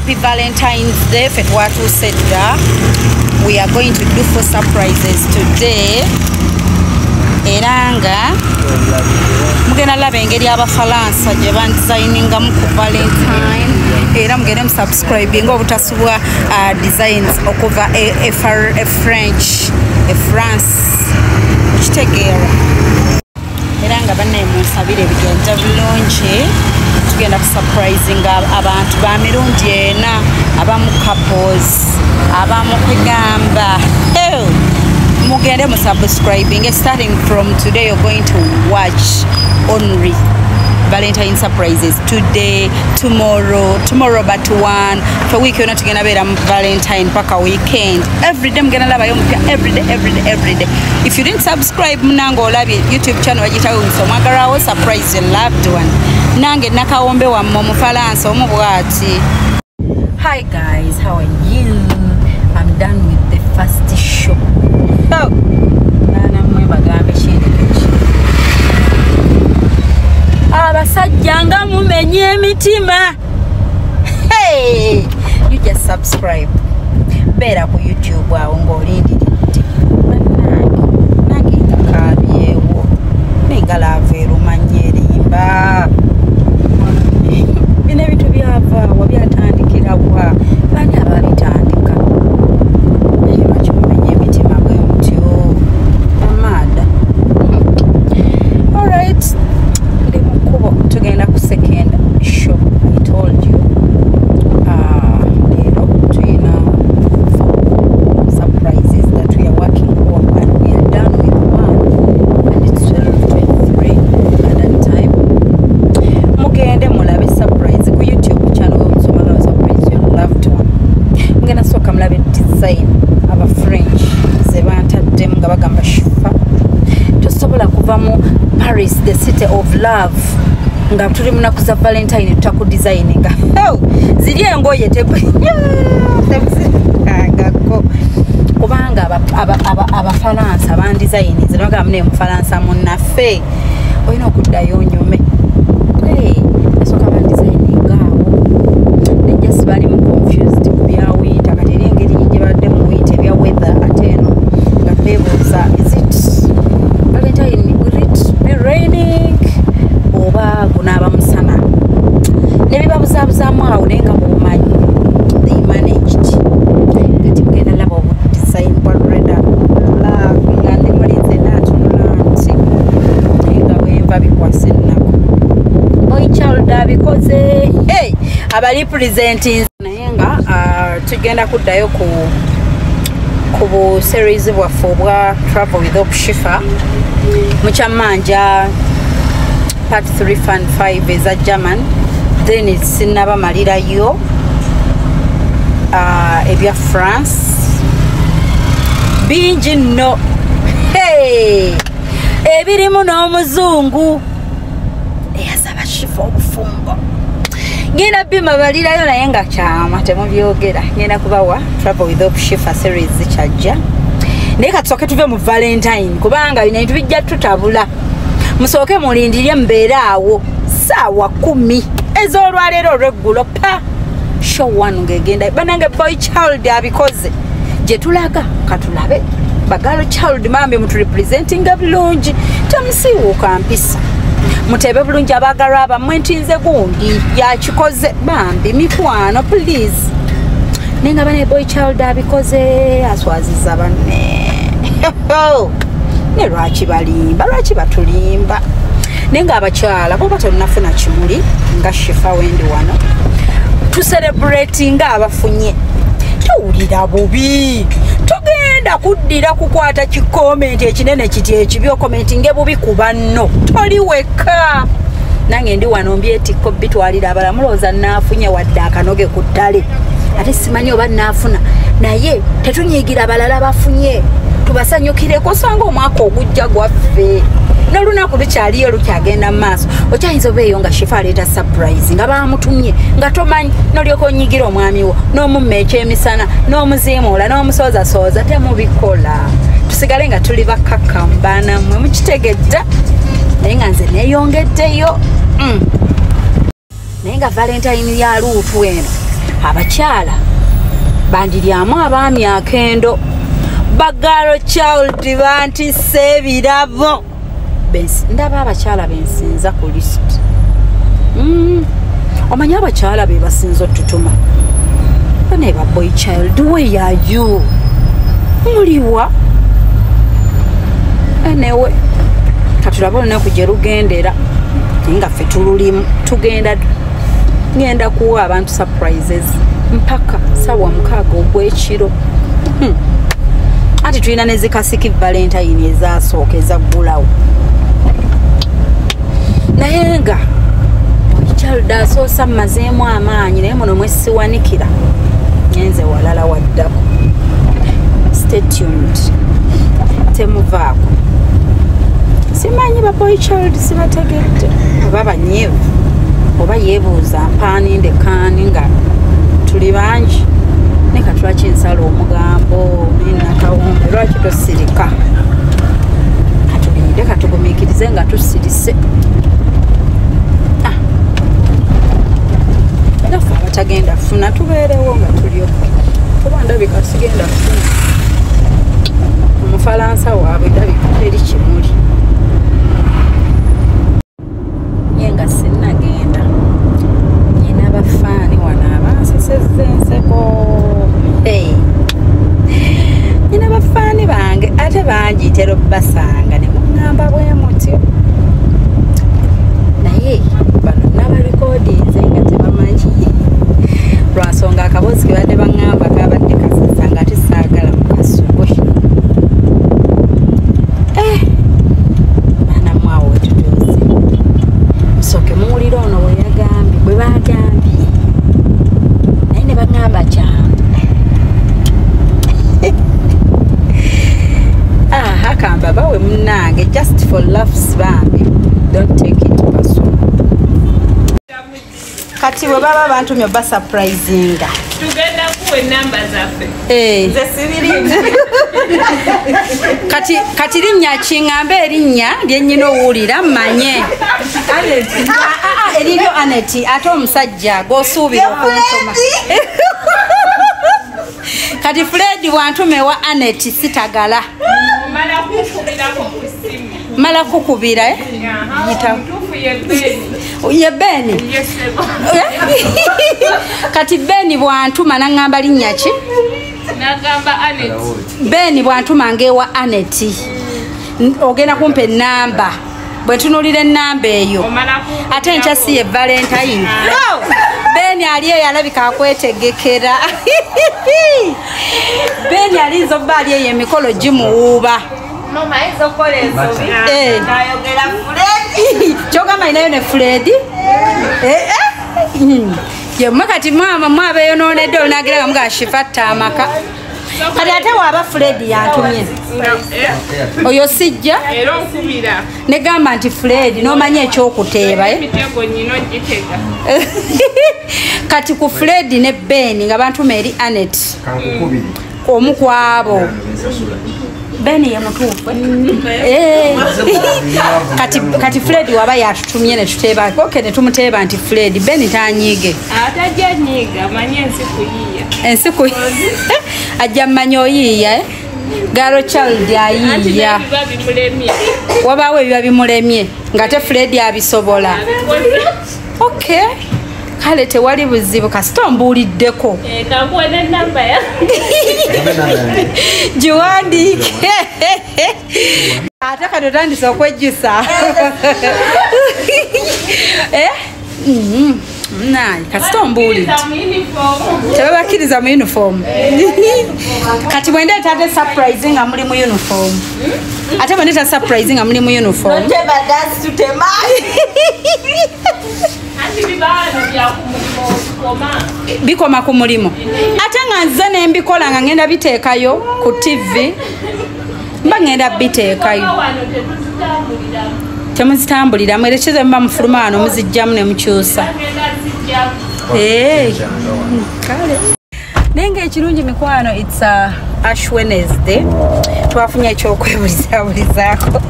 happy Valentine's Day. What we said that we are going to do for surprises today. Eranga mugena laba engeri abafalansa gye bandesigninga mu Valentine era mugende subscribing obutasubwa designs okuva a French a France kitegeera eranga banne musabire bigenda bulungi tugenda surprising abantu ba mirundi ena abamu couples abamu kugamba mugende subscribing. Starting from today you're going to watch only Valentine surprises today, tomorrow but one for week you're not gonna be Valentine paka weekend every day. I'm gonna love every day. If you didn't subscribe mnango love YouTube channel wajitawo Omwagalwaawo surprise your loved one nange nakawombe wa Mufalansa omubwati. Hi guys, how are you? I'm done with the first show. Oh, abasajja mumenye emitima. Hey, you just subscribe. Beera ku YouTube awo ng'olindiridde. Nange takabyewo. Nengala aveero manye erimba. Bino ebintu byava wabyatandikira wa bani ababitandika. Paris, the city of love. Nga tuli munakuza Valentine tutaku designinga. Ziri engoye tepe. Ngako. Kubanga abafalansa aba design zinoga mne Mufalansa munaffe. Oyina okuddayo nyume. Asoka ba designinga awo. They just bali mu confused kubya winter kati engeri nyingi badde mu winter bya weather ateno. Nga bebuuza is it Valentine raining oba kunaba musana nebibabuzabuzaamu awo nenga mumanyi they managed kati mugenda laba obudesign bwa red nga ndimulinze natunula nti nga bwenva bikwasa ennaku boy child abikoze abalipresenting naye nga tugenda kuddayo ku bu series bwaffe obwa travel with Shifah Muchamanja part 3 and 5 is a German. Then it's Sinaba Malira yo ebya France bingi no ebirimu n'omuzungu eyasaba Shifah obufumbo ngenda bima balira yo naye nga kyama temubyogera ngenda kubawa travel with Shifah series kyajja. Naye katusooke tuve mu Valentine kubanga bino ebintu bijja tutabula. Musooke mulindirye mbeera awo ssaawa 10 ez'olwaleero olweggulo pa show 1 ng'egenda banange boy child abikoze gye tulaga katulabe bagalo child mambe mutu representinga bulungi tamusiiwuuka mpisa mutebe bulungi abagalwa abammwe ntinze gundi yakikoze bambi mikwano please. Nenga bane boy child abikoze aswaziza banne. Ne lwaki balimba lwaki batulimba nenga abakyala bo batonafuna kimuli nga Shifah wendi wano tu celebrating abafunye tuwulira bubi tugenda kuddira kukwata kikomenti ekinene kiti ekibyo commenting bubi ku banno toli weka nange ndi wano mbyetiko bitwalira abalamuloza nafunye wadde akanoge ku ttale ate simanyi oba nafuna naye tetunyigira abalala bafunye tubasanyukireko sanga omwaka ogujja gwaffe n'olunaku lukyaliyo lukyagenda mu maaso okyayinza obeeyo nga Shifah aleeta surprise nga bamutumye nga tomanyi n'olyoka onyigira omwami wo n'omumma ekyemisana n'omuziimuula n'omusooza temubikola tusigale nga tuli bakakkamu baanammwe mukitegedda naye nga nze neeyongeddeyo naye nga Valentine ya luutu eno abakyala bandiryamu abaami akendo bagalo child bantisse ebirabo ndaba abakyala bensinza ku list omanyi abakyala be basinza otutuma bane ba boy child where are you muliwa enewe katulaba olunaku gye lugendera nga ffe tululimu ngenda kuwa abantu surprises mpaka sawa 6 ogw'ekiro ati tulina ne zikasiki Valentine ezasooka ezaggulawo naye nga child asoosa mmazeemu amaanyi naye muno mwesiwanikira nyenze walala waddako stay tuned temuvaako simanyi ba boy child sibategedde oba banyeevu oba yeebuuza mpaaninde kaani nga tuli bangi ne katulaki nsala omugambo nenakawumbe lwaki tosirika katulinde katugumiikirize nga tusirise nafe abatagenda funa tubeerewo nga tulyoke kuba ndabika sigenda funa omufalansa waabwe ndabika teri kimuli ye nga sinnagenda nyina abafaani wano abansesezza enseko nyina abafaani bange ate bangiitera obbasanga ne muŋŋamba bwe mutyo naye bano nabarekodinze nga tebamanyi lwansonga akabozi ke badde baŋŋamba kabadde kasasa nga ate saagala mukasubwe baana mwawo wetutuuze musooke muwulira ono bwe yagambye bwe bagambye naye ne baŋŋamba kyambe hakamba bawe munnange just for laughs bambi don't take it personal kati bwe baba bantumye oba surprisinga tugenda kuwa enamba zaffe nze sibiri kati linnya kiŋŋambe erinnya lyennyina owulira mmanye eriryo Aneti ate omusajja g'osuubira okuntuma kati Fred bwantume wa Aneti sitagala mala kukubira ye Beni kati Beni bwantuma naŋŋamba linnya ki Beni bwantuma ngewa Aneti ogenda kumpa enamba bwe tunulira enamba eyo ate nkya si ye Valentine Beni ali eyo alabika akwetegekera Beni alinza obba ali eyo emikolo gimuwuuba kyogamba inayo ne Fred yemwe kati mama mwabeeyonoonedde olunagira nga mugaa Shifah amaka kati ate waaba Fred yantumye oyo sijja negamba nti Fred n'omanya ekyokuteeba kati ku Fred ne Beni nga bantuma eri Anet omu ku abo Beni ye mutuufu kati Fred waba yatutumye ne tuteeba oke ne tumuteeba nti Fred Beni tanyiige atajja nyiiga amanye ensi kuyiiya ajja mmanya oyiiya galo child ayiiya wabaawo ebiba bimulemye nga te Fred abisobola okay kale tewali buzibu kasita ombuuliddeko giwandiike ate kati otandise okwejjusa naye kasita ombuulidde tebabakkiriza mu uniform kati bwendeeta ate surprise nga muli mu uniform ate bwendeeta surprise nga muli mu uniform bikoma ku mulimu ate nga nze nembikola nga ngenda biteekayo ku TV mba ngenda biteekayo temuzitambulira mwerekeze muba mufuluma wano muzijjamu ne mukyusa kale naye ngaekirungi mikwano its Ash Wednesday twafunye ekyokwebulizabulizaako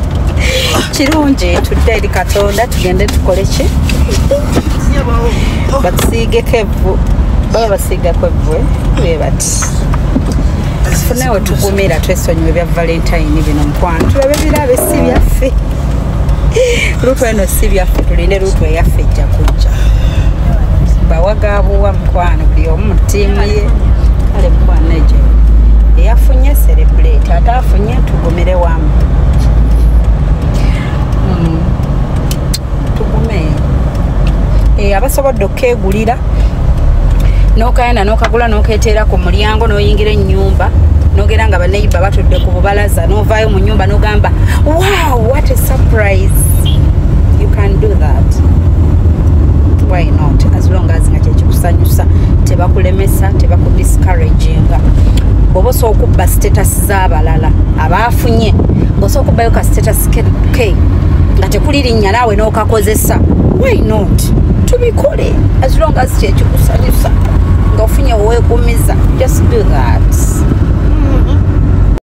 kirungi tudde eri Katonda tugende tukole ki batusiigeko evvu baba basiga kwebwe bebati funewo tugumira twesonyiwe bya Valentine bino mukwano tulabe birabe si byaffe lutu eno si byaffe tuline lutu eyaffe ejja kujja bawagabuwa mukwano buli omu ttiimu ye kale mukwano ejo eyafunye celebrate ate afunye tugumire wamu tugume abasobodde okkeegulira n'okayana n'okagula n'oketeera ku mulyango n'oyingira ennyumba n'ogera nga baneiba batudde ku bubalaza n'ovaayo mu nnyumba n'ogamba wow what a surprise you can do that why not as long as nga kyekikusanyusa tebakulemesa tebakudiscouraginga bw'oba osobola okubba status z'abalala abaafunye ng'osobola okubbayo ka status ke nga tekuli linnya naawe n'okakozesa why not tubikole as long as kyekikusanyusa nga ofunye weegumiza just